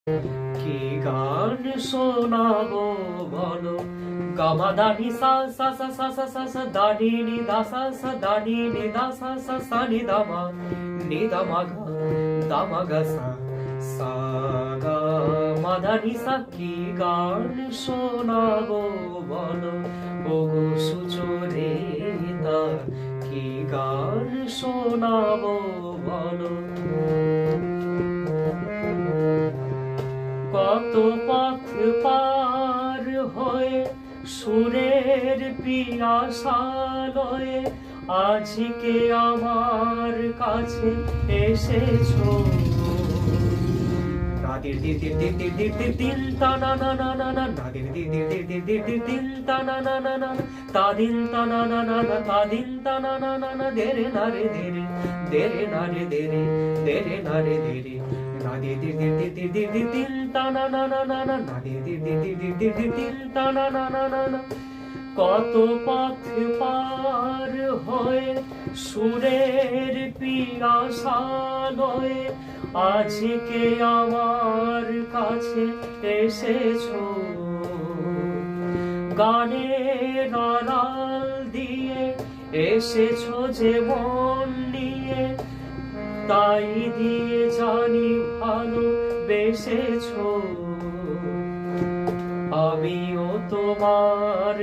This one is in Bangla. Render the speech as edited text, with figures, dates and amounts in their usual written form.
কি গান শোনাবো বলো, গামা দানি সা সা সা সা সা সা সা দানি নি দা সা সা দানি নি দা সা সা সা নি দা মা দা মা গা সা সা গা মা দা নি সা। কি গান শোনাবো বলো ওগো সুচরিতা, কি গান শোনাবো বলো। কত পথ পার হয়ে সুরের পিয়াসালয়ে আজকে আমার কাছে এসেছো। নাদির দির দির দির দির দির দির দিন তা না না না না না, নাদির দির দির দির দির দির দির দিন তা না না না না, তা দিন তা না না না না, তা দিন তা না না না না, দেরে না রে দেরে, দেরে না রে দেরে, দেরে না রে দেরে। নাদির দির দির দির দির দির দির দিন তা না না না না না, নাদির দির দির দির দির দির দির দিন তা না না না না না। কত পথ পার হয়ে সুরের পিয়াসালয়ে আজকে আমার কাছে এসেছো। গানের আড়াল দিয়ে এসেছো যে মন নিয়ে, তাই দিয়ে জানি ভালো বেসেছো। আমিও তোমার